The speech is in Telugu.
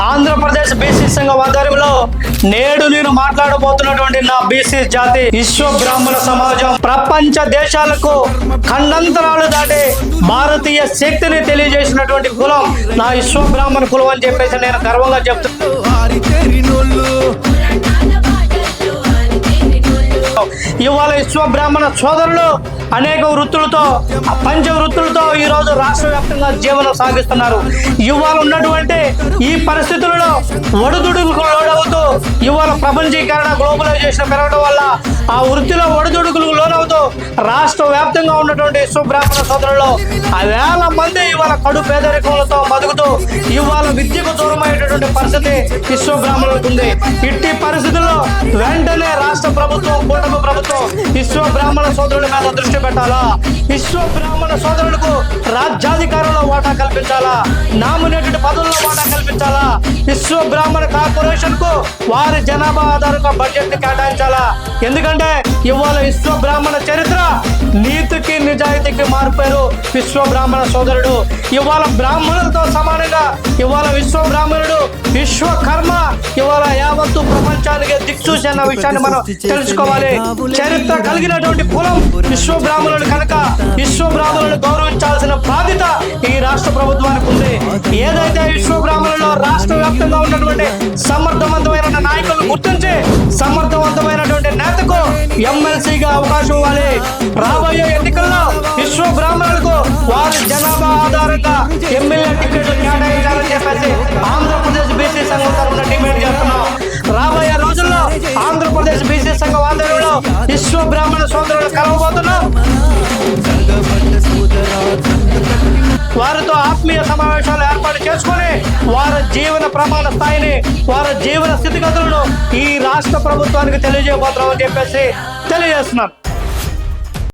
ఆంధ్రప్రదేశ్ బీసీ సంఘం ఆధ్వర్యంలో నేడు నేను మాట్లాడబోతున్నటువంటి నా బీసీ జాతి విశ్వ బ్రాహ్మణ సమాజం ప్రపంచ దేశాలకు ఖండాంతరాలు దాటి భారతీయ శక్తిని తెలియజేసినటువంటి కులం నా విశ్వ బ్రాహ్మణ కులం అని చెప్పేసి నేను గర్వంగా చెప్తున్నాను. ఇవాళ విశ్వ బ్రాహ్మణ సోదరులు అనేక వృత్తులతో పంచ వృత్తులతో ఈ రోజు రాష్ట్ర వ్యాప్తంగా జీవనం సాగిస్తున్నారు. ఇవాళ ఉన్నటువంటి ఈ పరిస్థితులలో ఒడిదుడుకులకు లోనవుతూ ఇవాళ ప్రపంచీకరణ గ్లోబలైజేషన్ పెరగడం వల్ల ఆ వృత్తిలో ఒడిదుడుకులకు లోనవుతూ రాష్ట్ర వ్యాప్తంగా ఉన్నటువంటి విశ్వ బ్రాహ్మణ సోదరులు వేల మంది ఇవాళ కడు పేదరికములతో బతుకుతూ ఇవాళ విద్యకు దూరమైనటువంటి పరిస్థితి విశ్వ బ్రాహ్మణులకు ఉంది. ఇట్టి పరిస్థితుల్లో వెంటనే రాష్ట్ర ప్రభుత్వం కూటమి ప్రభుత్వం విశ్వ బ్రాహ్మణ సోదరుల మీద దృష్టి పెట్టాలా, విశ్వ బ్రాహ్మణ సోదరులకు రాజ్యాధికారంలో వాటా కల్పించాలా, నామినేటెడ్ పదవుల్లో వాటా కల్పించాలా, విశ్వ బ్రాహ్మణ కార్పొరేషన్ కు వారి జనాభా ఆధారంగా బడ్జెట్ ని కేటాయించాలా. ఎందుకంటే ఇవాళ విశ్వ బ్రాహ్మణ చరిత్ర నీతికి నిజాయితీకి మారిపోయారు విశ్వ బ్రాహ్మణ సోదరుడు. ఇవాళ బ్రాహ్మణులతో సమానంగా ఇవాళ విశ్వ బ్రాహ్మణుడు విశ్వకర్మ ఇవాళ యావత్తు ప్రపంచానికి దిక్సూచి అన్న విషయాన్ని మనం తెలుసుకోవాలి. చరిత్ర కలిగినటువంటి కులం విశ్వ బ్రాహ్మణుడు కనుక విశ్వ బ్రాహ్మణుడు గౌరవించాల్సిన బాధ్యత ఈ రాష్ట్ర ప్రభుత్వానికి ఉంది. ఏదైతే విశ్వ బ్రాహ్మణుల్లో రాష్ట్ర వ్యాప్తంగా ఉన్నటువంటి సమర్థవంతమైన నాయకులను గుర్తించి సమర్థవంతమైనటువంటి నేతకు ఎమ్మెల్సీగా అవకాశం ఇవ్వాలి. రాబోయే ఎన్నికల్లో విశ్వ బ్రాహ్మణులకు వారి జనాభా ఆధారంగా ఎమ్మెల్యే టికెట్ కేటాయించాలని చెప్పేసి ఆంధ్రప్రదేశ్ బీసీ సంఘం తరఫున డిమాండ్ చేస్తున్నాం. రాబోయే రోజుల్లో ఆంధ్రప్రదేశ్ బీసీ సంఘం ఆధ్వర్యంలో విశ్వ బ్రాహ్మణ సోదరులు కలవబోతున్నాం. వారితో ఆత్మీయ సమావేశాలు ఏర్పాటు చేసుకుని వారి జీవన ప్రమాణ స్థాయిని వారి జీవన స్థితిగతులను ఈ రాష్ట్ర ప్రభుత్వానికి తెలియజేయబోతున్నామని చెప్పేసి తెలియజేస్తున్నారు.